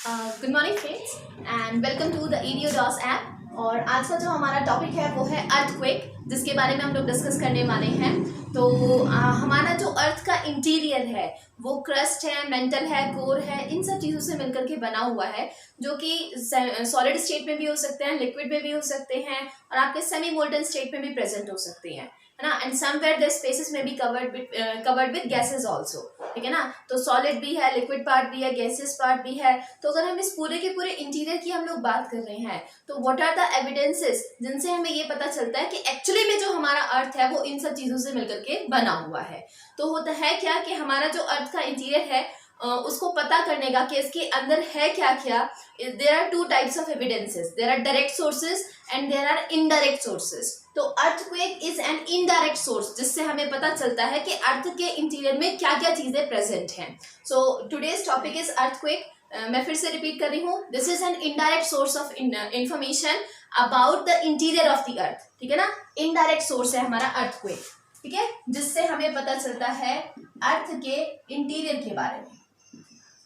Good morning friends and welcome to the ईडियोडॉस app. और आज का जो हमारा टॉपिक है वो है अर्थक्वेक, जिसके बारे में हम लोग डिस्कस करने वाले हैं। तो हमारा जो अर्थ का इंटीरियर है वो क्रस्ट है, मेंटल है, कोर है, इन सब चीज़ों से मिलकर के बना हुआ है, जो कि सॉलिड स्टेट में भी हो सकते हैं, लिक्विड में भी हो सकते हैं और आपके सेमी मोल्टन स्टेट में भी प्रेजेंट हो सकते हैं, है ना। एंड समवेयर द स्पेसेस में भी कवर्ड विद गैसेस आल्सो, ठीक है ना। तो सॉलिड भी है, लिक्विड पार्ट भी है, गैसेस पार्ट भी है। तो अगर हम इस पूरे के पूरे इंटीरियर की हम लोग बात कर रहे हैं तो व्हाट आर द एविडेंसेस जिनसे हमें ये पता चलता है कि एक्चुअली में जो हमारा अर्थ है वो इन सब चीजों से मिलकर के बना हुआ है। तो होता है क्या कि हमारा जो अर्थ का इंटीरियर है उसको पता करने का कि इसके अंदर है क्या क्या। There are two types of evidences, there are direct sources and there are indirect sources. तो earthquake is an indirect source, जिससे हमें पता चलता है कि अर्थ के इंटीरियर में क्या क्या चीजें प्रेजेंट हैं। So today's topic is earthquake. मैं फिर से रिपीट कर रही हूँ, this is an indirect source of information about the interior of the earth, ठीक है ना। इनडायरेक्ट सोर्स है हमारा अर्थक्वेक, ठीक है, जिससे हमें पता चलता है अर्थ के इंटीरियर के बारे में।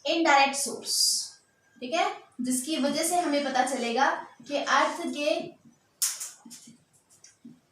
इनडायरेक्ट सोर्स, ठीक है, जिसकी वजह से हमें पता चलेगा कि अर्थ के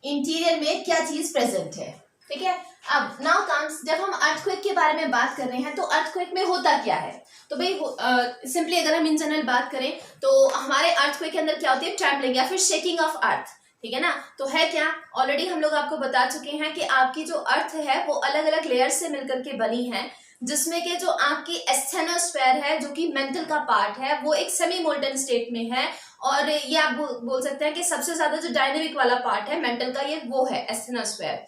इंटीरियर में क्या चीज प्रेजेंट है, ठीक है। अब नाउ कम्स, जब हम अर्थक्वेक के बारे में बात कर रहे हैं तो अर्थक्वेक में होता क्या है। तो भाई सिंपली अगर हम इन जनरल बात करें तो हमारे अर्थक्वेक के अंदर क्या होती है, ट्रेम्बलिंग या फिर शेकिंग ऑफ अर्थ, ठीक है ना। तो है क्या, ऑलरेडी हम लोग आपको बता चुके हैं कि आपकी जो अर्थ है वो अलग अलग लेयर्स से मिलकर के बनी है, जिसमें के जो आपकी एस्थेनोस्फेयर है जो कि मेंटल का पार्ट है वो एक सेमी मोल्टन स्टेट में है। और ये आप बोल सकते हैं कि सबसे ज्यादा जो डायनेमिक वाला पार्ट है मेंटल का, ये वो है एस्थेनोस्फेयर,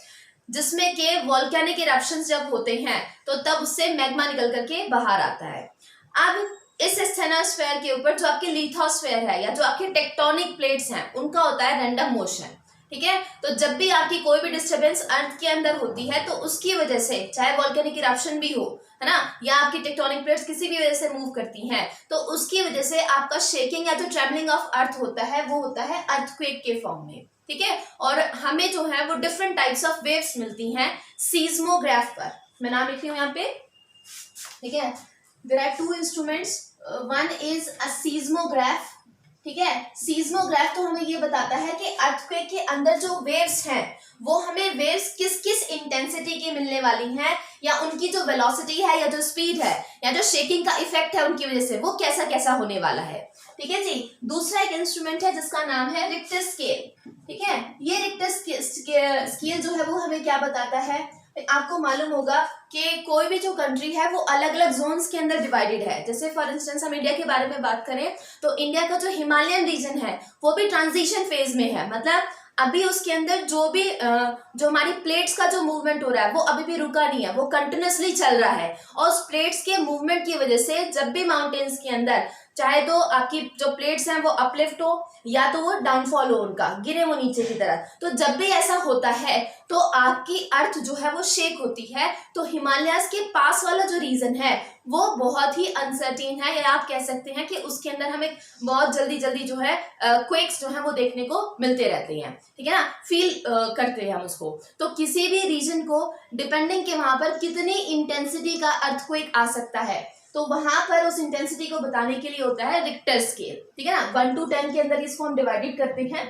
जिसमें के वॉल्केनिक इरप्शंस जब होते हैं तो तब उससे मैग्मा निकल करके बाहर आता है। अब इस एस्थेनोस्फेयर के ऊपर जो आपकी लिथोस्फेयर है या जो आपके टेक्टोनिक प्लेट्स हैं उनका होता है रैंडम मोशन, ठीक है। तो जब भी आपकी कोई भी डिस्टर्बेंस अर्थ के अंदर होती है तो उसकी वजह से, चाहे वॉल्केनिक इरप्शन भी हो, है ना, या आपकी टेक्टोनिक प्लेट्स किसी भी वजह से मूव करती हैं, तो उसकी वजह से आपका शेकिंग या जो ट्रेवलिंग ऑफ अर्थ होता है वो होता है अर्थक्वेक के फॉर्म में, ठीक है। और हमें जो है वो डिफरेंट टाइप्स ऑफ वेव्स मिलती हैं सीस्मोग्राफ पर। मैं नाम लिखी हूँ यहाँ पे, ठीक है। There are two instruments, one is a seismograph, ठीक है। सीस्मोग्राफ तो हमें ये बताता है कि अर्थक्वेक के अंदर जो वेव्स हैं वो हमें वेव्स किस किस इंटेंसिटी की मिलने वाली हैं, या उनकी जो वेलोसिटी है या जो स्पीड है या जो शेकिंग का इफेक्ट है उनकी वजह से वो कैसा कैसा होने वाला है, ठीक है जी। दूसरा एक इंस्ट्रूमेंट है जिसका नाम है रिक्टर स्केल, ठीक है। ये रिक्टर स्केल जो है वो हमें क्या बताता है, आपको मालूम होगा कि कोई भी जो कंट्री है वो अलग अलग जोन्स के अंदर डिवाइडेड है। जैसे फॉर इंस्टेंस हम इंडिया के बारे में बात करें तो इंडिया का जो हिमालयन रीजन है वो भी ट्रांजिशन फेज में है, मतलब अभी उसके अंदर जो भी जो हमारी प्लेट्स का जो मूवमेंट हो रहा है वो अभी भी रुका नहीं है, वो कंटिन्यूसली चल रहा है। और उस प्लेट्स के मूवमेंट की वजह से जब भी माउंटेन्स के अंदर चाहे तो आपकी जो प्लेट्स हैं वो अपलिफ्ट हो या तो वो डाउनफॉल हो, उनका गिरे वो नीचे की तरफ, तो जब भी ऐसा होता है तो आपकी अर्थ जो है वो शेक होती है। तो हिमालयाज के पास वाला जो रीजन है वो बहुत ही अनसर्टेन है, या आप कह सकते हैं कि उसके अंदर हमें बहुत जल्दी जल्दी जो है क्वेक्स जो है वो देखने को मिलते रहते हैं, ठीक है ना, फील करते हैं हम उसको। तो किसी भी रीजन को डिपेंडिंग के वहां पर कितनी इंटेंसिटी का अर्थक्वेक आ सकता है, तो वहां पर उस इंटेंसिटी को बताने के लिए होता है रिक्टर स्केल, ठीक है ना। 1 to 10 के अंदर इसको हम डिवाइडेड करते हैं।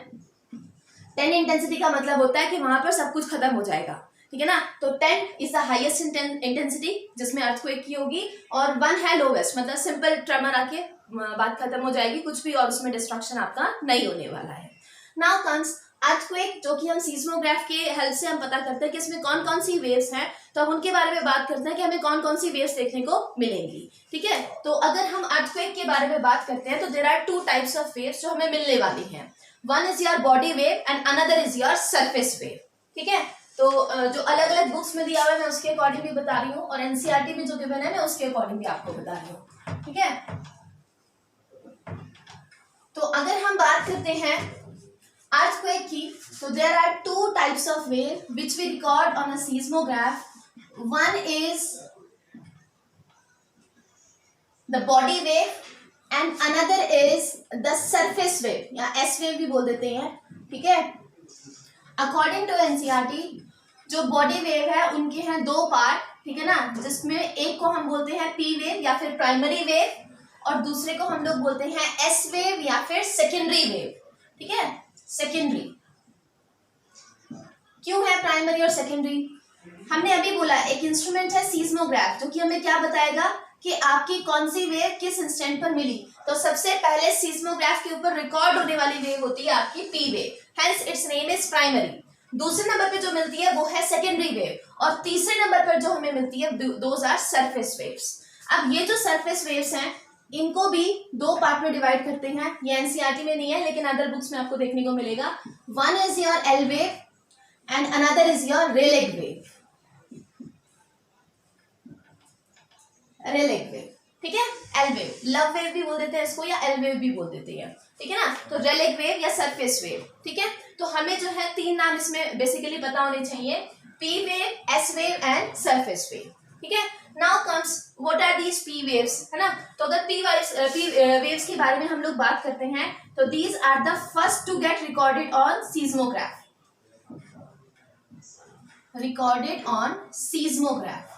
10 इंटेंसिटी का मतलब होता है कि वहां पर सब कुछ खत्म हो जाएगा, ठीक है ना। तो 10 इज द हाईएस्ट इंटेंसिटी जिसमें अर्थक्वेक की होगी, और 1 है लोवेस्ट, मतलब सिंपल ट्रेमर आके बात खत्म हो जाएगी, कुछ भी और उसमें डिस्ट्रक्शन आपका नहीं होने वाला है। नाउ कम्स अर्थक्वेक, जो कि हम सीस्मोग्राफ के हेल्प से हम पता करते हैं कि इसमें कौन कौन सी वेव्स हैं। तो हम उनके बारे में बात करते हैं कि हमें कौन कौन सी वेव्स देखने को मिलेंगी, ठीक है। तो अगर हम अर्थक्वेक के बारे में बात करते हैं तो there are two types of waves जो हमें मिलने वाली हैं। One is your body wave and another is your surface wave, ठीक है। तो जो अलग अलग बुक्स में दिया हुआ है मैं उसके अकॉर्डिंग भी बता रही हूँ, और एनसीईआरटी में जो गिवन है मैं उसके अकॉर्डिंग भी आपको बता रही हूँ, ठीक है। तो अगर हम बात करते हैं earthquake की, so there are two types of wave which we record on a seismograph. One is the body wave and another is the surface wave या S wave भी बोल देते हैं, ठीक है। According to NCERT जो बॉडी वेव है उनके हैं दो पार्ट, ठीक है ना, जिसमें एक को हम बोलते हैं पी वेव या फिर प्राइमरी वेव, और दूसरे को हम लोग बोलते हैं एस वेव या फिर सेकेंडरी वेव, ठीक है, सेकेंडरी। क्यों है प्राइमरी और सेकेंडरी? हमने अभी बोला एक इंस्ट्रूमेंट है सीस्मोग्राफ, जो कि हमें क्या बताएगा कि आपकी कौन सी वेव किस इंस्टेंट पर मिली। तो सबसे पहले सीस्मोग्राफ के ऊपर रिकॉर्ड होने वाली वेव होती है आपकी P wave, hence it's name is primary. दूसरे नंबर पे जो मिलती है वो है सेकेंडरी वेव, और तीसरे नंबर पर जो हमें मिलती है दोज आर सरफेस वेव्स। अब ये जो सरफेस वेव्स हैं इनको भी दो पार्ट में डिवाइड करते हैं। ये एनसीईआरटी में नहीं है लेकिन अदर बुक्स में आपको देखने को मिलेगा। One is your L wave and another is your Rayleigh wave, Rayleigh wave, ठीक है। एल वेव, लव वेव भी बोल देते हैं इसको, या एल वेव भी बोल देते हैं, ठीक है ना। तो रेलेग वेव या सरफेस वेव, ठीक है। तो हमें जो है तीन नाम इसमें बेसिकली पता होने चाहिए, P wave, S wave and surface wave, ठीक है। Now comes what are these P waves, है ना। तो अगर पी वेव्स के बारे में हम लोग बात करते हैं तो these are the first to get recorded on seismograph, recorded on seismograph,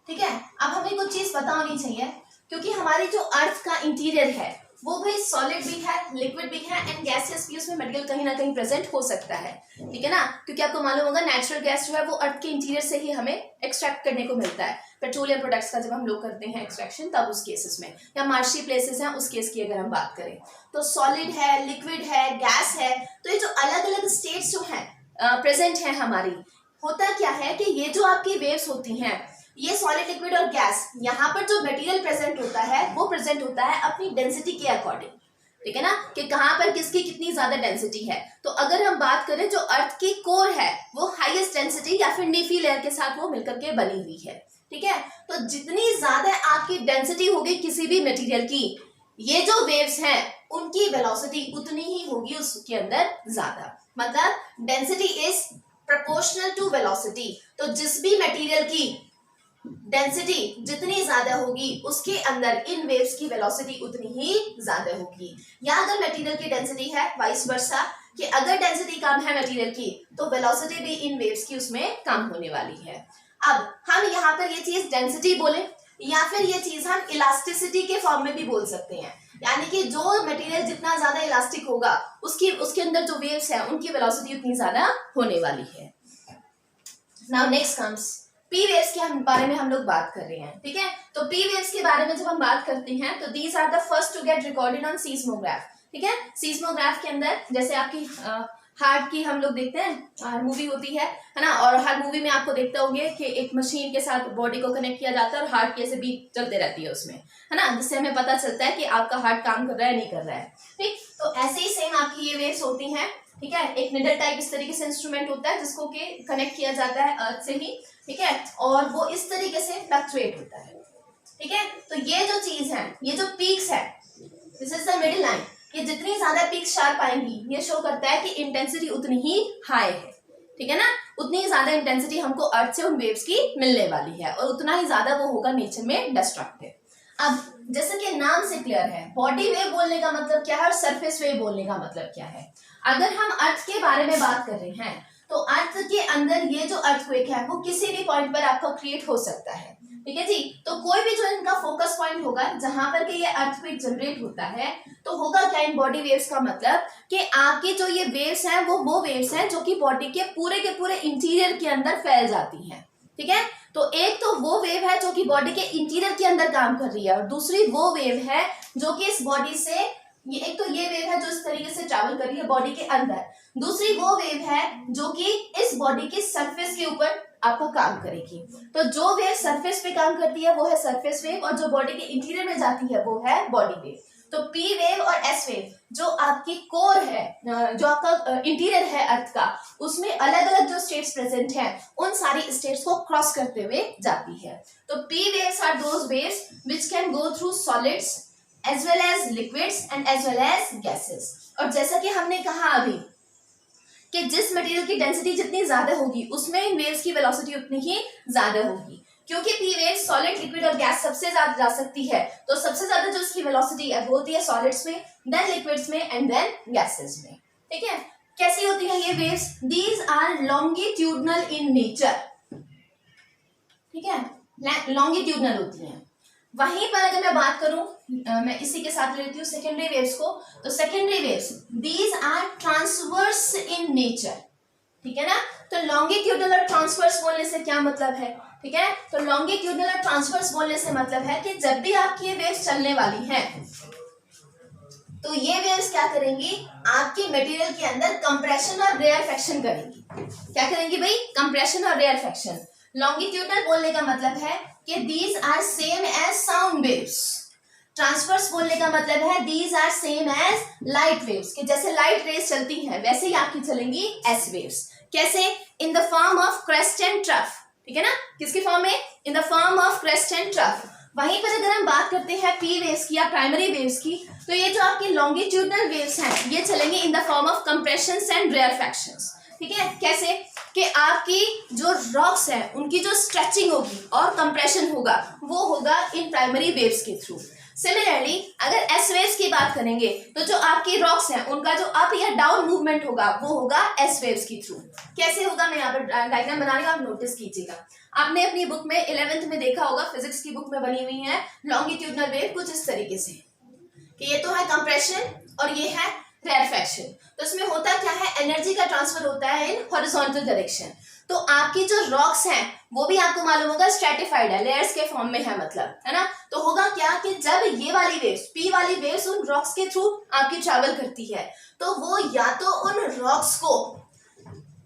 ठीक है। अब हमें कुछ चीज पता होनी चाहिए, क्योंकि हमारी जो अर्थ का इंटीरियर है वो भी सॉलिड भी है, लिक्विड भी है एंड गैसियस भी, उसमें मटेरियल कहीं ना कहीं प्रेजेंट हो सकता है, ठीक है ना। क्योंकि आपको मालूम होगा नेचुरल गैस जो है वो अर्थ के इंटीरियर से ही हमें एक्सट्रैक्ट करने को मिलता है। पेट्रोलियम प्रोडक्ट्स का जब हम लोग करते हैं एक्सट्रैक्शन तब उस केसेस में, या मार्शी प्लेसेस हैं उस केस की अगर हम बात करें, तो सॉलिड है, लिक्विड है, गैस है। तो ये जो अलग अलग स्टेट्स जो हैं प्रेजेंट हैं हमारी, होता क्या है कि ये जो आपकी वेव्स होती हैं, ये सॉलिड, लिक्विड और गैस, यहाँ पर जो मटेरियल प्रेजेंट होता है वो प्रेजेंट होता है अपनी डेंसिटी के अकॉर्डिंग, ठीक है ना, कि कहाँ पर किसकी कितनी ज्यादा डेंसिटी है। तो अगर हम बात करें जो अर्थ की कोर है वो हाईएस्ट डेंसिटी या फिर नीफी लेयर के साथ वो मिलकर के बनी हुई है, ठीक है। तो जितनी ज्यादा आपकी डेंसिटी होगी किसी भी मटेरियल की, ये जो वेव्स हैं उनकी वेलोसिटी उतनी ही होगी उसके अंदर ज्यादा, मतलब density is proportional to velocity. तो जिस भी मटेरियल की डेंसिटी जितनी ज्यादा होगी उसके अंदर इन वेव्स की वेलोसिटी उतनी ही ज्यादा होगी। या अगर मटेरियल की डेंसिटी है वाइस वर्सा, कि अगर डेंसिटी कम है मटेरियल की तो वेलोसिटी भी इन वेव्स की उसमें कम होने वाली है। अब हम यहाँ पर ये चीज डेंसिटी बोले या फिर ये चीज हम इलास्टिसिटी के फॉर्म में भी बोल सकते हैं, यानी कि जो मटेरियल जितना ज्यादा इलास्टिक होगा उसके अंदर जो वेव्स है उनकी वेलोसिटी उतनी ज्यादा होने वाली है। Now next comes P waves के बारे में हम लोग बात कर रहे हैं, ठीक है। तो पी वेव्स के बारे में जब हम बात करते हैं तो these are the first to get recorded on seismograph, ठीक है। सीस्मोग्राफ के अंदर जैसे आपकी हार्ट की हम लोग देखते हैं मूवी होती है ना, और हर मूवी में आपको देखते होंगे कि एक मशीन के साथ बॉडी को कनेक्ट किया जाता है और हार्ट की ऐसे बीट चलते रहती है उसमें, है ना, जिससे हमें पता चलता है कि आपका हार्ट काम कर रहा है नहीं कर रहा है, ठीक। तो ऐसे ही सेम आपकी ये वेव्स होती हैं, ठीक है। एक निडल टाइप इस तरीके से इंस्ट्रूमेंट होता है जिसको कि कनेक्ट किया जाता है अर्थ से ही, ठीक है, और वो इस तरीके से फ्लक्चुएट होता है, ठीक है। तो ये जो चीज है, ये जो पीक्स है, this is the middle line, ये जितनी ज्यादा पीक्स शार्प आएंगी ये शो करता है कि इंटेंसिटी उतनी ही हाई है, ठीक है ना, उतनी ही ज्यादा इंटेंसिटी हमको अर्थ से उन वेव्स की मिलने वाली है और उतना ही ज्यादा वो होगा नेचर में डिस्ट्रक्टिव। अब जैसे कि नाम से क्लियर है, बॉडी वेव बोलने का मतलब क्या है और सरफेस वेव बोलने का मतलब क्या है। अगर हम अर्थ के बारे में बात कर रहे हैं तो अर्थ के अंदर ये जो अर्थक्वेक है वो किसी भी पॉइंट पर आपका क्रिएट हो सकता है, ठीक है जी। तो कोई भी जो इनका फोकस पॉइंट होगा जहां पर के ये अर्थक्वेक जनरेट होता है, तो होगा क्या इन बॉडी वेव्स का मतलब कि आपकी जो ये वेव्स हैं वो वेव्स हैं जो कि बॉडी के पूरे इंटीरियर के अंदर फैल जाती हैं, ठीक है। तो एक तो वो वेव है जो कि बॉडी के इंटीरियर के अंदर काम कर रही है, और दूसरी वो वेव है जो कि इस बॉडी से, ये एक तो ये वेव है जो इस तरीके से ट्रैवल कर रही है बॉडी के अंदर, दूसरी वो वेव है जो कि इस बॉडी के सरफेस के ऊपर आपको काम करेगी। तो जो वेव सरफेस पे काम करती है वो है सरफेस वेव, और जो बॉडी के इंटीरियर में जाती है वो है बॉडी वेव। तो पी वेव और एस वेव जो आपकी कोर है, जो आपका इंटीरियर है अर्थ का, उसमें अलग अलग जो स्टेट्स प्रेजेंट हैं उन सारी स्टेट्स को क्रॉस करते हुए जाती है। तो P waves are those waves which can go through solids as well as liquids and as well as gases। और जैसा कि हमने कहा अभी कि जिस मटेरियल की डेंसिटी जितनी ज्यादा होगी उसमें इन वेव्स की वेलोसिटी उतनी ही ज्यादा होगी, क्योंकि पी वेव्स सॉलिड, लिक्विड और गैस सबसे ज्यादा जा सकती है। तो सबसे ज्यादा जो इसकी वेलोसिटी है वो होती है सॉलिड्स में, देन लिक्विड्स में एंड देन गैसेस में, ठीक है। कैसी होती है ये waves? These are longitudinal in nature, ठीक है, लॉन्गिट्यूडनल होती हैं। वहीं पर अगर मैं बात करूं, मैं इसी के साथ लेती हूँ सेकेंडरी वेव्स को, तो secondary waves these are transverse in nature, ठीक है ना। तो लॉन्गिट्यूडनल और ट्रांसवर्स बोलने से क्या मतलब है, ठीक है, तो लॉन्गिट्यूडनल और ट्रांसवर्स बोलने से मतलब है कि जब भी आपकी ये वेव्स चलने वाली हैं तो ये वेव्स क्या करेंगी, आपके मटेरियल के अंदर कंप्रेशन और रेयरफेक्शन करेंगी। क्या करेंगी भाई, कंप्रेशन और रेयरफेक्शन। लॉन्गिट्यूडनल बोलने का मतलब है कि these are same as sound waves. Transverse बोलने का मतलब है these are same as light waves, कि जैसे लाइट रेज चलती हैं वैसे ही आपकी चलेंगी एस वेव्स। कैसे, इन the form of crest and trough, ठीक है ना, किसके फॉर्म में, इन the form of crest and trough. वहीं पर अगर हम बात करते हैं पी वेव्स की या प्राइमरी वेव्स की, तो ये जो आपकी लॉन्गिट्यूडनल वेव्स हैं ये चलेंगे in the form of compressions and rarefactions, ठीक है। कैसे कि आपकी जो रॉक्स हैं उनकी जो स्ट्रेचिंग होगी और कंप्रेशन होगा वो होगा इन प्राइमरी वेव्स के थ्रू। सिमिलरली अगर एस वेव्स की बात करेंगे तो जो आपकी रॉक्स हैं उनका जो अप या डाउन मूवमेंट होगा वो होगा एस वेव्स के थ्रू। कैसे होगा, मैं यहाँ पर डायग्राम बना रही हूँ, आप नोटिस कीजिएगा। आपने अपनी बुक में 11th में देखा होगा, फिजिक्स की बुक में बनी हुई है लॉन्गिट्यूडनल वेव कुछ इस तरीके से कि ये तो है कंप्रेशन और ये है रेयरफेक्शन। तो इसमें होता क्या है, एनर्जी का ट्रांसफर होता है इन हॉरिजॉन्टल डायरेक्शन। तो आपकी जो रॉक्स हैं वो भी आपको मालूम होगा स्ट्रेटिफाइड है, लेयर्स के फॉर्म में है मतलब, है ना। तो होगा क्या कि जब ये वाली वेव्स, पी वाली वेव्स उन रॉक्स के थ्रू आपकी ट्रैवल करती है तो वो या तो उन रॉक्स को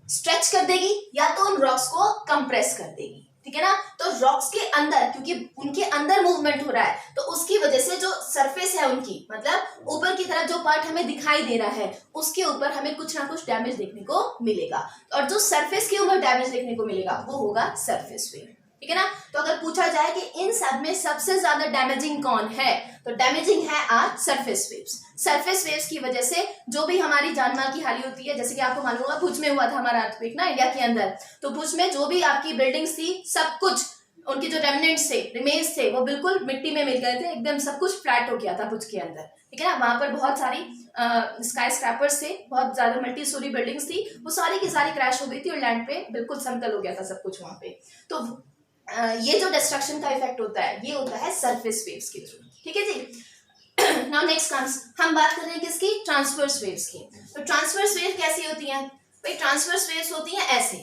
स्ट्रेच कर देगी या तो उन रॉक्स को कंप्रेस कर देगी, ठीक है ना। तो रॉक्स के अंदर, क्योंकि उनके अंदर मूवमेंट हो रहा है तो उसकी वजह से जो सरफेस है उनकी, मतलब ऊपर की तरफ जो पार्ट हमें दिखाई दे रहा है उसके ऊपर हमें कुछ ना कुछ डैमेज देखने को मिलेगा, और जो सरफेस के ऊपर डैमेज देखने को मिलेगा वो होगा सरफेस वेव, ठीक है ना। तो अगर पूछा जाए कि इन सब में सबसे ज्यादा डैमेजिंग कौन है, तो डैमेजिंग है are surface waves. Surface waves की वजह से जो भी हमारी जान माल की हानि होती है, जैसे कि आपको मालूम होगा भुज में हुआ था हमारा अर्थक्वेक ना इंडिया के अंदर, तो भुज में जो भी आपकी बिल्डिंग्स थी सब कुछ उनके जो रेमिनेंट्स थे, रिमेन्स थे, वो बिल्कुल मिट्टी में मिल गए थे, एकदम सब कुछ फ्लैट हो गया था भुज के अंदर, ठीक है ना। वहां पर बहुत सारी स्काई स्क्रैपर्स थे, बहुत ज्यादा मल्टी स्टोरी बिल्डिंग्स थी, वो सारी की सारी क्रैश हो गई थी और लैंड पे बिल्कुल समतल हो गया था सब कुछ वहां पे। तो ये जो डिस्ट्रक्शन का इफेक्ट होता है ये होता है सरफेस वेव्स के थ्रू, ठीक है जी। नाउ नेक्स्ट कम्स, हम बात कर रहे हैं किसकी, ट्रांसवर्स वेव्स की। तो ट्रांसवर्स वेव कैसी होती हैं भाई, ट्रांसवर्स वेव्स होती हैं ऐसे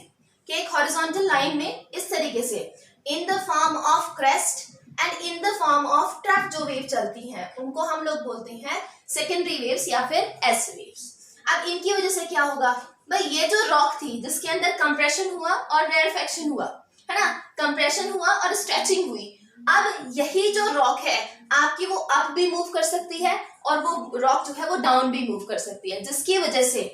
कि एक हॉरिजॉन्टल लाइन में इस तरीके से इन the form of crest and in the form of trough जो वेव चलती हैं उनको हम लोग बोलते हैं सेकेंडरी वेव्स या फिर एस वेव्स। अब इनकी वजह से क्या होगा भाई, ये जो रॉक थी जिसके अंदर कंप्रेशन हुआ और रेयरफेक्शन हुआ, है ना, कंप्रेशन हुआ और स्ट्रेचिंग हुई, अब यही जो रॉक है आपकी वो अप भी मूव कर सकती है और वो रॉक जो है वो डाउन भी मूव कर सकती है, जिसकी वजह से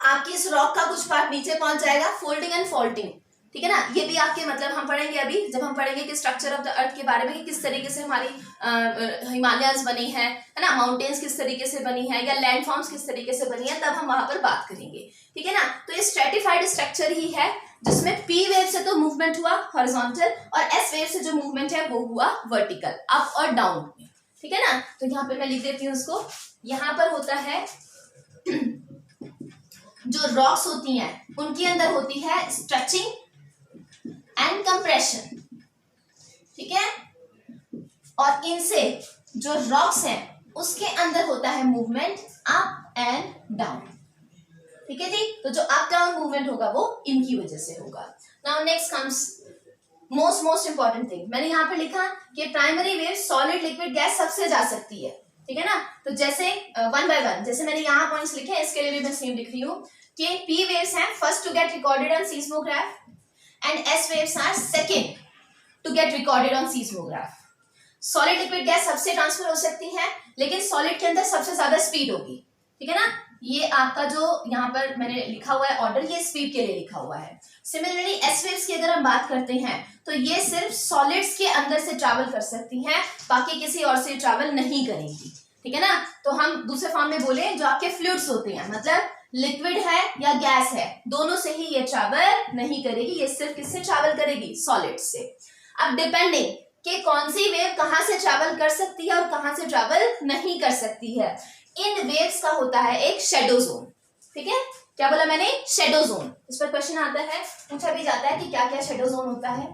आपकी इस रॉक का कुछ पार्ट नीचे पहुंच जाएगा, फोल्डिंग एंड फॉल्टिंग, ठीक है ना। ये भी आपके मतलब हम पढ़ेंगे अभी जब हम पढ़ेंगे कि स्ट्रक्चर ऑफ द अर्थ के बारे में कि किस तरीके से हमारी हिमालयस बनी है ना, माउंटेन्स किस तरीके से बनी है या लैंडफॉर्म्स किस तरीके से बनी है, तब हम वहां पर बात करेंगे, ठीक है ना। तो ये स्ट्रेटिफाइड स्ट्रक्चर ही है जिसमें पी वेव से तो मूवमेंट हुआ हॉरिजॉन्टल और एस वेव से जो मूवमेंट है वो हुआ वर्टिकल, अप और डाउन, ठीक है ना। तो यहाँ पे मैं लिख देती हूँ उसको, यहाँ पर होता है जो रॉक्स होती हैं उनके अंदर होती है स्ट्रेचिंग एंड कंप्रेशन, ठीक है, और इनसे जो रॉक्स हैं उसके अंदर होता है मूवमेंट अप एंड डाउन, ठीक है जी। तो जो अप डाउन मूवमेंट होगा वो इनकी वजह से होगा। Now next comes most important thing, मैंने यहाँ पर लिखा कि primary wave solid liquid gas सबसे जा सकती है, ठीक है ना। तो जैसे वन बाय वन, जैसे मैंने यहाँ पॉइंट्स लिखे हैं इसके लिए भी मैं सेम लिख रही हूँ कि पी वेव्स हैं first to get recorded on seismograph and S waves are second to get recorded on seismograph. Solid liquid gas सबसे ट्रांसफर हो सकती है लेकिन सॉलिड के अंदर सबसे ज्यादा स्पीड होगी, ठीक है ना। ये आपका जो यहाँ पर मैंने लिखा हुआ है ऑर्डर, ये स्पीड के लिए लिखा हुआ है। सिमिलरली एस वेव्स की अगर हम बात करते हैं तो ये सिर्फ सॉलिड्स के अंदर से ट्रैवल कर सकती हैं, बाकी किसी और से ट्रैवल नहीं करेंगी, ठीक है ना। तो हम दूसरे फॉर्म में बोले जो आपके फ्लूइड्स होते हैं, मतलब लिक्विड है या गैस है, दोनों से ही ये ट्रैवल नहीं करेगी, ये सिर्फ किससे ट्रैवल करेगी, सॉलिड से। अब डिपेंडिंग कि कौन सी वेव कहां से ट्रैवल कर सकती है और कहां से ट्रैवल नहीं कर सकती है, इन वेव्स का होता है एक शेडो जोन, ठीक है। क्या बोला मैंने, शेडो जोन। इस पर क्वेश्चन आता है, पूछा भी जाता है कि क्या क्या शेडो जोन होता है।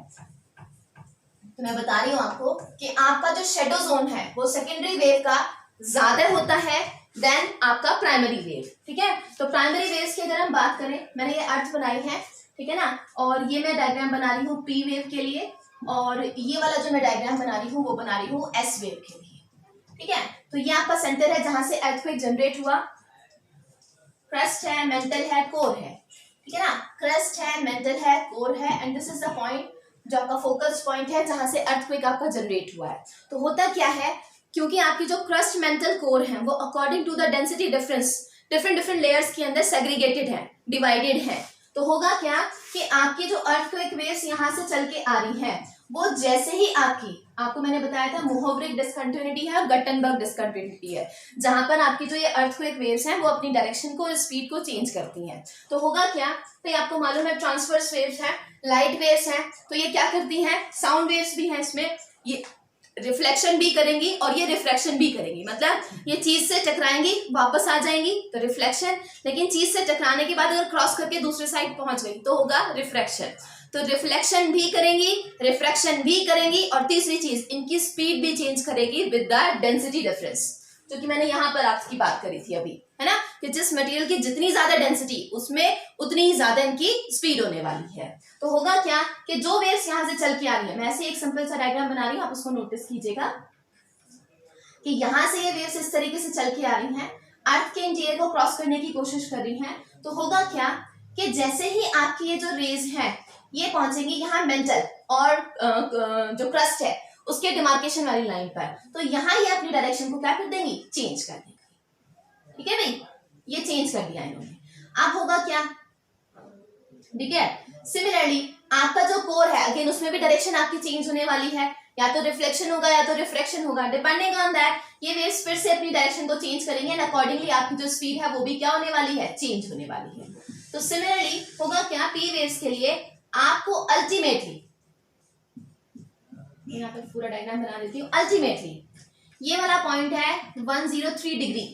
तो मैं बता रही हूँ आपको कि आपका जो शेडो जोन है वो सेकेंडरी वेव का ज्यादा होता है देन आपका प्राइमरी वेव, ठीक है। तो प्राइमरी वेव्स की अगर हम बात करें, मैंने ये अर्थ बनाई है, ठीक है ना, और ये मैं डायग्राम बना रही हूँ पी वेव के लिए, और ये वाला जो मैं डायग्राम बना रही हूँ वो बना रही हूँ एस वेव के लिए, ठीक है। तो ये आपका सेंटर है जहां से अर्थक्वेक जनरेट हुआ, क्रस्ट है, मेंटल है, कोर है, ठीक है ना। क्रस्ट है, मेंटल है, कोर है, and this is the point जो आपका फोकस पॉइंट है जहां से अर्थक्वेक आपका जनरेट हुआ है। तो होता क्या है, क्योंकि आपकी जो क्रस्ट, मेंटल, कोर है वो according to the density difference different different layers के अंदर सेग्रीगेटेड है, डिवाइडेड है। तो होगा क्या कि आपकी जो अर्थक्वेक वेव्स यहाँ से चल के आ रही है वो जैसे ही आपको मैंने बताया था मोहोवरिक डिस्कंटिन्यूटी है और गटनबर्ग डिस्कंटिन्यूटी है, जहां पर आपकी जो ये अर्थक्वेक वेव्स हैं वो अपनी डायरेक्शन को और स्पीड को चेंज करती हैं। तो होगा क्या, तो आपको मालूम है ट्रांसवर्स वेव्स है, लाइट वेव्स हैं, तो ये क्या करती हैं, साउंड वेव्स भी हैं इसमें, ये रिफ्लेक्शन भी करेंगी और ये रिफ्रैक्शन भी करेंगी, मतलब ये चीज से टकराएंगी वापस आ जाएंगी तो रिफ्लेक्शन, लेकिन चीज से टकराने के बाद अगर क्रॉस करके दूसरे साइड पहुंच गई तो होगा रिफ्रैक्शन। तो रिफ्लेक्शन भी करेंगी, रिफ्रैक्शन भी करेंगी, और तीसरी चीज इनकी स्पीड भी चेंज करेगी विद द डेंसिटी डिफरेंस, जो कि मैंने यहाँ पर आपकी बात करी थी अभी, है ना, कि जिस मटेरियल की जितनी ज्यादा डेंसिटी उसमें उतनी ही ज्यादा इनकी स्पीड होने वाली है। तो होगा क्या कि जो वेव्स यहाँ से चल के आ रही है, मैं ऐसे एक सिंपल सा डायग्राम बना रही हूँ, आप उसको नोटिस कीजिएगा कि यहाँ से ये वेव्स इस तरीके से चल के आ रही हैं, अर्थ के इंटीरियर को क्रॉस करने की कोशिश कर रही हैं। तो होगा क्या कि जैसे ही आपकी ये जो रेज है ये पहुंचेंगी यहाँ मेंटल और जो क्रस्ट है उसके डिमार्केशन वाली लाइन पर, तो यहाँ ये अपनी डायरेक्शन को क्या कर देंगी, चेंज कर देंगी, ठीक है भाई, ये चेंज कर दिया इन्होंने। अब होगा क्या, ठीक है, सिमिलरली आपका जो कोर है अगेन उसमें भी डायरेक्शन आपकी चेंज होने वाली है, या तो रिफ्लेक्शन होगा या तो रिफ्रैक्शन होगा, डिपेंडिंग ऑन दैट ये वेव्स फिर से अपनी डायरेक्शन को चेंज करेंगे एंड अकॉर्डिंगली आपकी जो स्पीड है वो भी क्या होने वाली है, चेंज होने वाली है। तो सिमिलरली होगा क्या, पी वेव्स के लिए आपको अल्टीमेटली, यहाँ पे पूरा डायग्राम बना देती हूँ, अल्टीमेटली ये वाला पॉइंट है 103 डिग्री,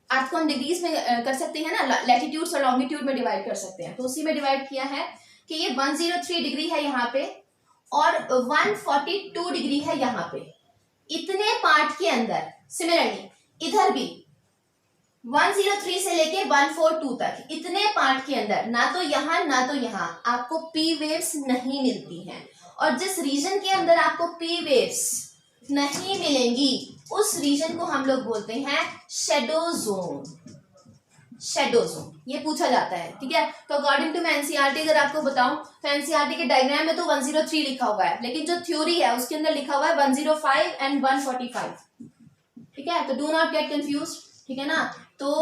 अर्थ को हम डिग्रीज में कर सकते हैं ना, लैटिट्यूड्स और लॉन्गिट्यूड में डिवाइड कर सकते हैं, तो उसी में डिवाइड किया है कि ये 103 डिग्री है यहाँ पे और 142 डिग्री है यहाँ पे, इतने पार्ट के अंदर सिमिलरली इधर भी 103 से लेके 142 तक इतने पार्ट के अंदर ना तो यहाँ ना तो यहाँ आपको पी वेव्स नहीं मिलती हैं, और जिस रीजन के अंदर आपको पी वेव्स नहीं मिलेंगी उस रीजन को हम लोग बोलते हैं शेडो जोन। शेडो जोन ये पूछा जाता है, ठीक है। तो अकॉर्डिंग टू मैं एनसीईआरटी अगर आपको बताऊं तो एनसीईआरटी के डायग्राम में तो 103 लिखा हुआ है, लेकिन जो थ्योरी है उसके अंदर लिखा हुआ है 105 एंड 145, ठीक है। तो डू नॉट गेट कंफ्यूज, ठीक है ना। तो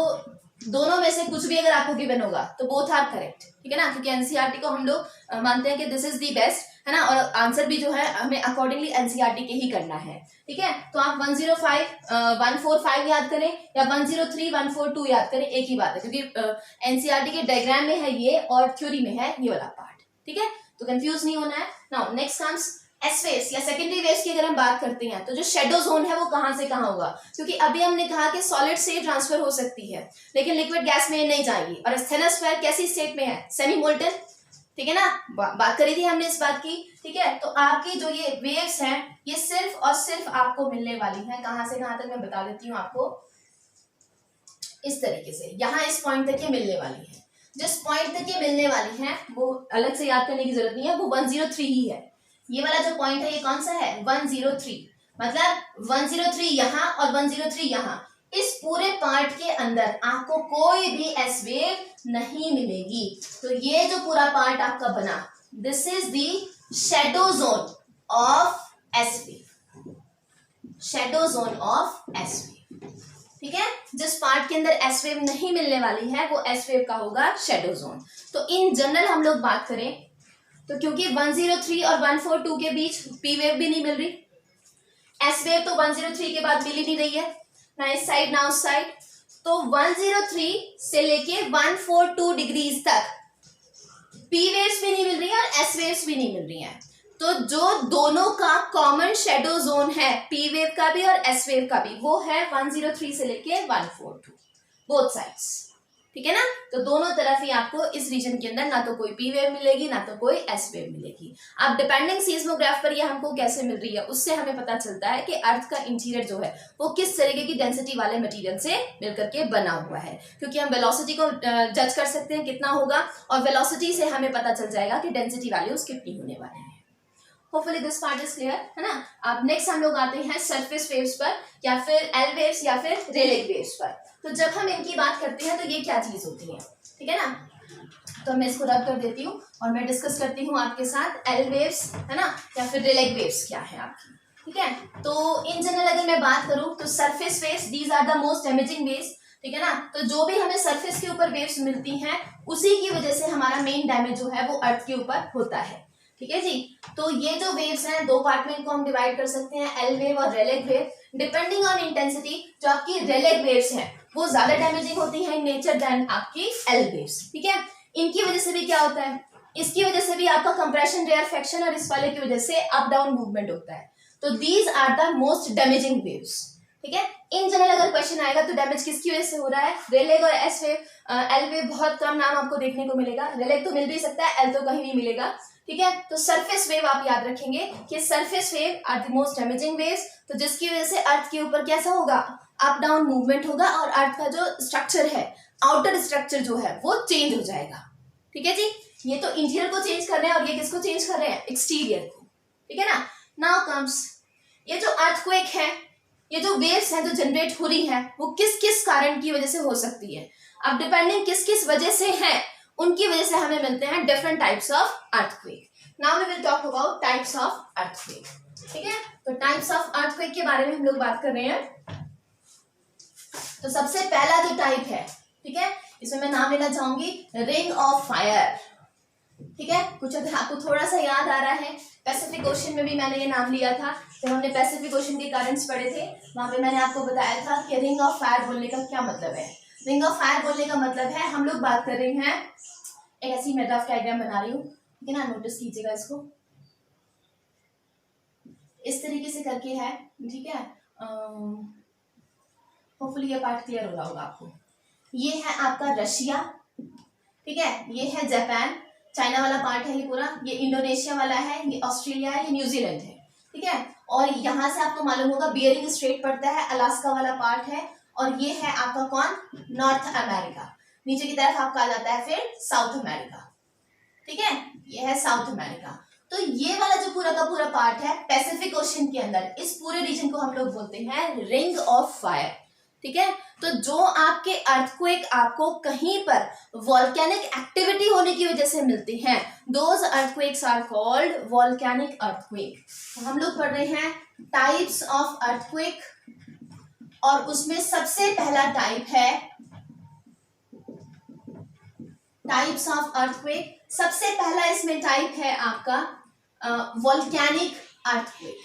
दोनों में से कुछ भी अगर आपको गिवन होगा तो बोथ आर करेक्ट, ठीक है ना, क्योंकि एनसीईआरटी को हम लोग मानते हैं कि दिस इज द बेस्ट, है ना, और आंसर भी जो है हमें अकॉर्डिंगली एनसीईआरटी के ही करना है, ठीक है। तो आप 105 145 याद करें या 103 142 याद करें, एक ही बात है, क्योंकि एनसीईआरटी के डायग्राम में है ये और थ्योरी में है ये वाला पार्ट, ठीक है। तो कंफ्यूज नहीं होना है। Now next comes S waves या सेकेंडरी वेव्स की अगर हम बात करते हैं तो जो शेडो जोन है वो कहां से कहां होगा, क्योंकि अभी हमने कहा कि सॉलिड से ट्रांसफर हो सकती है लेकिन लिक्विड गैस में नहीं जाएगी, और स्टेनोस्फेयर कैसी स्टेट में है, सेमी मोल्टन, ठीक है ना, बात करी थी हमने इस बात की, ठीक है। तो आपकी जो ये वेव्स हैं ये सिर्फ और सिर्फ आपको मिलने वाली है कहां से कहां तक, मैं बता देती हूँ आपको, इस तरीके से यहाँ इस पॉइंट तक ये मिलने वाली है। जिस पॉइंट तक ये मिलने वाली है वो अलग से याद करने की जरूरत नहीं है, वो 103 ही है। ये वाला जो पॉइंट है ये कौन सा है, 103, मतलब 103 यहाँ और 103 यहाँ, इस पूरे पार्ट के अंदर आपको कोई भी एस वेव नहीं मिलेगी। तो ये जो पूरा पार्ट आपका बना, this is the shadow zone of S wave, shadow zone of S wave, ठीक है। जिस पार्ट के अंदर एस वेव नहीं मिलने वाली है वो एस वेव का होगा शेडो जोन। तो इन जनरल हम लोग बात करें तो क्योंकि 103 और 142 के बीच पी वेव भी नहीं मिल रही, एस वेव तो 103 के बाद मिल ही नहीं रही है, ना इस साइड ना उस साइड, तो 103 से लेके 142 डिग्रीज तक पी वेव्स भी नहीं मिल रही है और एस वेव्स भी नहीं मिल रही हैं। तो जो दोनों का कॉमन शेडो जोन है पी वेव का भी और एस वेव का भी, वो है 103 से लेके 142, बोथ साइड्स, ठीक है ना। तो दोनों तरफ ही आपको इस रीजन के अंदर ना तो कोई पी वेव मिलेगी ना तो कोई एस वेव मिलेगी। अब डिपेंडिंग सीस्मोग्राफ पर ये हमको कैसे मिल रही है, उससे हमें पता चलता है कि अर्थ का इंटीरियर जो है वो किस तरीके की डेंसिटी वाले मटेरियल से मिलकर के बना हुआ है, क्योंकि हम वेलोसिटी को जज कर सकते हैं कितना होगा, और वेलोसिटी से हमें पता चल जाएगा कि डेंसिटी वैल्यूज कितनी होने वाली है। Hopefully this part is clear, है ना। अब नेक्स्ट हम लोग आते हैं सरफेस वेव्स पर, या फिर एल वेव्स या फिर रेले वेव्स पर। तो जब हम इनकी बात करते हैं तो ये क्या चीज होती है, ठीक है ना। तो मैं इसको रब कर देती हूँ और मैं डिस्कस करती हूँ आपके साथ एल वेव्स, है ना, या फिर रेले वेव्स क्या है आपकी, ठीक है। तो इन जनरल अगर मैं बात करूँ तो surface waves these are the most damaging waves, ठीक है ना। तो जो भी हमें सरफेस के ऊपर वेव्स मिलती हैं उसी की वजह से हमारा मेन डैमेज जो है वो अर्थ के ऊपर होता है, ठीक है जी। तो ये जो वेव्स हैं दो पार्ट में इनको हम डिवाइड कर सकते हैं, एल वेव और रेले वेव। डिपेंडिंग ऑन इंटेंसिटी जो आपकी रेले वेव्स हैं वो ज्यादा डैमेजिंग होती हैं इन नेचर देन आपकी एल वेव्स, ठीक है। इनकी वजह से भी क्या होता है, इसकी वजह से भी आपका कंप्रेशन रेयरफेक्शन और इस वाले की वजह से अप डाउन मूवमेंट होता है। तो these are the most damaging waves, ठीक है। इन जनरल अगर क्वेश्चन आएगा तो डैमेज किसकी वजह से हो रहा है, रेले और एस वेव। एल वेव बहुत कम नाम आपको देखने को मिलेगा, रेले तो मिल भी सकता है, एल तो कहीं नहीं मिलेगा, ठीक है। तो सरफेस वेव आप याद रखेंगे कि surface wave are the most damaging waves, तो जिसकी वजह से अर्थ के ऊपर कैसा होगा, अप डाउन मूवमेंट होगा और अर्थ का जो स्ट्रक्चर है, आउटर स्ट्रक्चर जो है वो चेंज हो जाएगा, ठीक है जी। ये तो इंटीरियर को चेंज कर रहे हैं और ये किसको चेंज कर रहे हैं, एक्सटीरियर को, ठीक है ना। नाउ कम्स ये जो अर्थक्वेक है, ये जो वेव्स हैं जो जनरेट हो रही हैं वो किस किस कारण की वजह से हो सकती है। अब डिपेंडिंग किस किस वजह से है उनकी वजह से हमें मिलते हैं different types of earthquake. Now we will talk about types of earthquake, ठीक है। तो टाइप्स ऑफ अर्थक्वेक के बारे में हम लोग बात कर रहे हैं। तो सबसे पहला जो टाइप है, ठीक है, इसमें मैं नाम लेना चाहूंगी रिंग ऑफ फायर, ठीक है। कुछ अगर आपको थोड़ा सा याद आ रहा है, पैसिफिक ओशन में भी मैंने ये नाम लिया था जब हमने पैसिफिक ओशन के करंट्स पढ़े थे, वहां पे मैंने आपको बताया था कि रिंग ऑफ फायर बोलने का क्या मतलब है। रिंग ऑफ फायर बोलने का मतलब है, हम लोग बात कर रहे हैं, एक ऐसी मैं रफ डायग्राम बना रही हूँ, ठीक है ना, नोटिस कीजिएगा इसको, इस तरीके से करके है, ठीक है। होपफुली ये पार्ट क्लियर हो रहा होगा आपको। ये है आपका रशिया, ठीक है, ये है जापान, चाइना वाला पार्ट है ये पूरा, ये इंडोनेशिया वाला है, ये ऑस्ट्रेलिया है, ये न्यूजीलैंड है, ठीक है। और यहाँ से आपको मालूम होगा बियरिंग स्ट्रेट पड़ता है, अलास्का वाला पार्ट है, और ये है आपका कौन, नॉर्थ अमेरिका। नीचे की तरफ आपका आ जाता है फिर साउथ अमेरिका, ठीक है, ये है साउथ अमेरिका। तो ये वाला जो पूरा का पूरा पार्ट है पैसिफिक ओशन के अंदर, इस पूरे रीजन को हम लोग बोलते हैं रिंग ऑफ फायर, ठीक है। तो जो आपके अर्थक्वेक आपको कहीं पर वॉल्केनिक एक्टिविटी होने की वजह से मिलते हैं, those earthquakes are called volcanic earthquake. तो हम लोग पढ़ रहे हैं टाइप्स ऑफ अर्थक्वेक, और उसमें सबसे पहला टाइप है टाइप्स ऑफ अर्थक्वेक। सबसे पहला इसमें टाइप है आपका वॉल्केनिक अर्थक्वेक,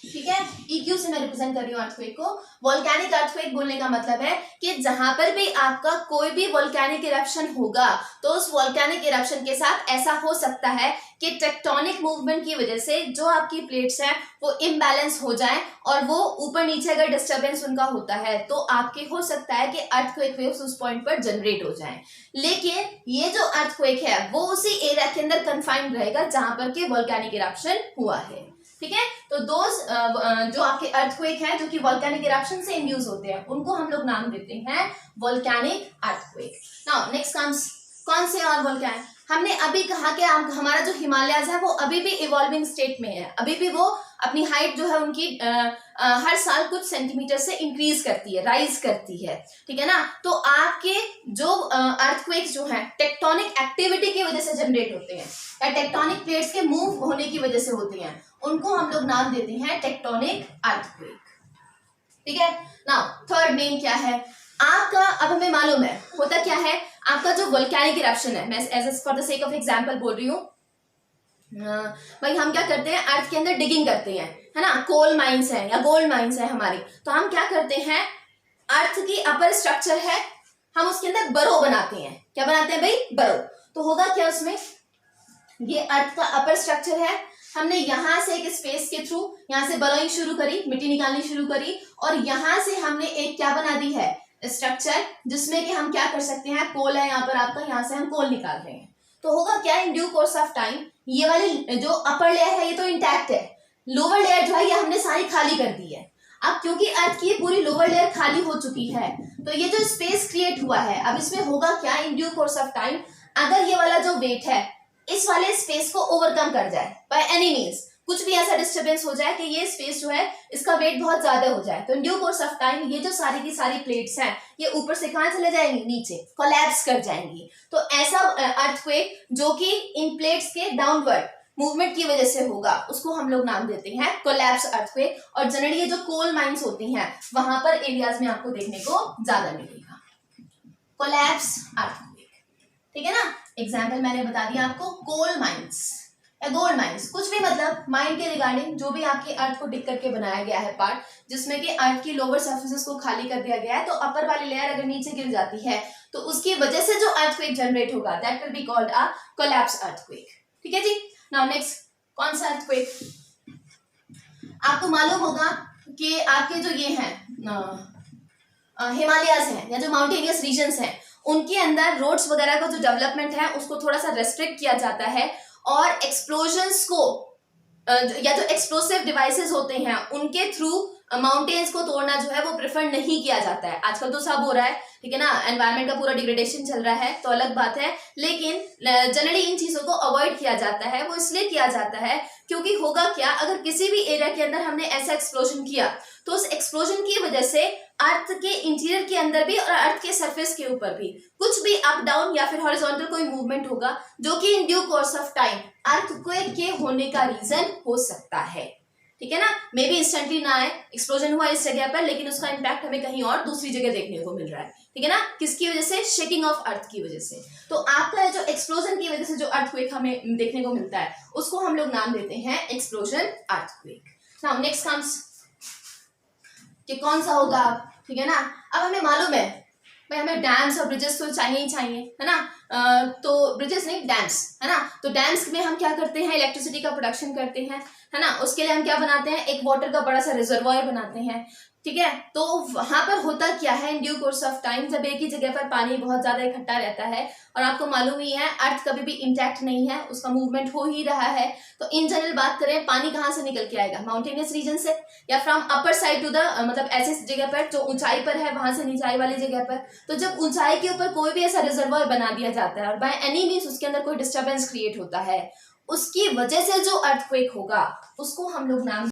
ठीक है। EQ से मैं रिप्रेजेंट कर रही हूँ अर्थक्वेक को। वॉल्केनिक अर्थक्वेक बोलने का मतलब है कि जहां पर भी आपका कोई भी वॉल्केनिक इरप्शन होगा तो उस वॉल्केनिक इरप्शन के साथ ऐसा हो सकता है कि टेक्टोनिक मूवमेंट की वजह से जो आपकी प्लेट्स हैं वो इम्बैलेंस हो जाए, और वो ऊपर नीचे अगर डिस्टर्बेंस उनका होता है तो आपके हो सकता है कि अर्थक्वेक वेव्स उस पॉइंट पर जनरेट हो जाएं। लेकिन ये जो अर्थक्वेक है वो उसी एरिया के अंदर कन्फाइंड रहेगा जहां पर के वॉल्केनिक इरप्शन हुआ है, ठीक है। तो दोज जो आपके अर्थक्वेक हैं जो कि वॉल्केनिक इरप्शन से इंड्यूस होते हैं उनको हम लोग नाम देते हैं volcanic earthquake. Now next comes कौन से और वॉल्केन। हमने अभी कहा कि हमारा जो हिमालयाज है वो अभी भी इवॉल्विंग स्टेट में है, अभी भी वो अपनी हाइट जो है उनकी हर साल कुछ सेंटीमीटर से इंक्रीज करती है, राइज करती है, ठीक है ना। तो आपके जो अर्थक्वेक्स जो हैं टेक्टोनिक एक्टिविटी की वजह से जनरेट होते हैं, या टेक्टोनिक प्लेट्स के मूव होने की वजह से होती हैं, उनको हम लोग नाम देते हैं टेक्टोनिक अर्थक्वेक, ठीक है। नाउ थर्ड मेन क्या है आपका, अब हमें मालूम है होता क्या है आपका जो वोल्केनिक इरप्शन है, मैं as for the sake of example बोल रही हूँ। भाई हम क्या करते हैं, अर्थ के अंदर डिगिंग करते हैं, है ना, कोल माइंस है या गोल्ड माइंस है हमारी, तो हम क्या करते हैं, अर्थ की अपर स्ट्रक्चर है, हम उसके अंदर बरो बनाते हैं। क्या बनाते हैं भाई, बरो। तो होगा क्या उसमें, ये अर्थ का अपर स्ट्रक्चर है, हमने यहां से एक स्पेस के थ्रू यहां से बरोइंग शुरू करी, मिट्टी निकालनी शुरू करी, और यहां से हमने एक क्या बना दी है, स्ट्रक्चर जिसमें कि हम क्या कर सकते हैं, कोल है यहाँ पर आपका, यहाँ से हम कोल निकाल रहे हैं, तो होगा क्या, in due course of time ये वाली जो अपर लेयर है ये तो इंटैक्ट है, लोअर लेयर जो है ये हमने सारी खाली कर दी है। अब क्योंकि अर्थ की पूरी लोअर लेयर खाली हो चुकी है तो ये जो स्पेस क्रिएट हुआ है, अब इसमें होगा क्या, in due course of time अगर ये वाला जो वेट है इस वाले स्पेस को ओवरकम कर जाए बाय एनी मीन्स, कुछ भी ऐसा डिस्टर्बेंस हो जाए कि ये स्पेस जो है इसका वेट बहुत ज्यादा हो जाए, तो in due course of time ये जो सारी की सारी प्लेट्स हैं ये ऊपर से कहां चले जाएंगी, नीचे कोलैप्स कर जाएंगी। तो ऐसा अर्थक्वेक जो कि इन प्लेट्स के डाउनवर्ड मूवमेंट की वजह से होगा उसको हम लोग नाम देते हैं कोलैप्स अर्थक्वेक। और जनरली ये जो कोल माइंस होती हैं वहां पर एरियाज में आपको देखने को ज्यादा मिलेगा कोलैप्स अर्थक्वेक, ठीक है ना। एग्जाम्पल मैंने बता दिया आपको, कोल माइंस या गोल्ड माइंस, कुछ भी मतलब माइन के रिगार्डिंग जो भी आपकी अर्थ को डिक करके बनाया गया है पार्ट, जिसमें कि अर्थ की लोअर सर्फेसेस को खाली कर दिया गया है, तो अपर वाली लेयर अगर नीचे गिर जाती है तो उसकी वजह से जो अर्थक्वेक जनरेट होगा that will be called a collapse earthquake, ठीक है जी। नाउ नेक्स्ट, कौन सा अर्थक्वेक, आपको मालूम होगा कि आपके जो ये हैं हिमालयाज हैं या जो माउंटेनियस रीजन्स हैं उनके अंदर रोड्स वगैरह का जो डेवलपमेंट है उसको थोड़ा सा रेस्ट्रिक्ट किया जाता है और एक्सप्लोजन्स को या जो एक्सप्लोसिव डिवाइसेस होते हैं उनके थ्रू माउंटेन्स को तोड़ना जो है वो प्रेफर नहीं किया जाता है। आजकल तो सब हो रहा है, ठीक है ना, एनवायरनमेंट का पूरा डिग्रेडेशन चल रहा है तो अलग बात है, लेकिन जनरली इन चीजों को अवॉइड किया जाता है। वो इसलिए किया जाता है क्योंकि होगा क्या, अगर किसी भी एरिया के अंदर हमने ऐसा एक्सप्लोजन किया तो उस एक्सप्लोजन की वजह से अर्थ के इंटीरियर के अंदर भी और अर्थ के सरफेस के ऊपर भी कुछ भी अप डाउन या फिर हॉरिजॉन्टल कोई मूवमेंट होगा जो कि in due course of time earthquake के होने का रीजन हो सकता है, ठीक है ना। मे बी इंस्टेंटली ना आए, एक्सप्लोजन हुआ इस जगह पर लेकिन उसका इम्पैक्ट हमें कहीं और दूसरी जगह देखने को मिल रहा है, ठीक है ना, किसकी वजह से, शेकिंग ऑफ अर्थ की वजह से। तो आपका जो एक्सप्लोजन की वजह से जो अर्थक्वेक हमें देखने को मिलता है उसको हम लोग नाम देते हैं explosion earthquake. Now next comes कि कौन सा होगा, ठीक है ना। अब हमें मालूम है भाई हमें डैम्स और ब्रिजेस तो चाहिए ही चाहिए, है ना, तो ब्रिजेस नहीं डैम्स, है ना, तो डैम्स में हम क्या करते हैं, इलेक्ट्रिसिटी का प्रोडक्शन करते हैं, है ना, उसके लिए हम क्या बनाते हैं, एक वाटर का बड़ा सा रिजर्वायर बनाते हैं, ठीक है। तो वहां पर होता क्या है, in due course of time जब एक ही जगह पर पानी बहुत ज्यादा इकट्ठा रहता है और आपको मालूम ही है अर्थ कभी भी इंटैक्ट नहीं है, उसका मूवमेंट हो ही रहा है, तो इन जनरल बात करें पानी कहाँ से निकल के आएगा, माउंटेनियस रीजन से या from upper side to the मतलब ऐसे जगह पर जो ऊंचाई पर है वहां से नीचाई वाली जगह पर। तो जब ऊंचाई के ऊपर कोई भी ऐसा रिजर्वायर बना दिया जाता है और बाय एनी मीन्स उसके अंदर कोई डिस्टर्बेंस क्रिएट होता है, उसकी वजह से जो अर्थक्वेक होगा उसको हम लोग नाम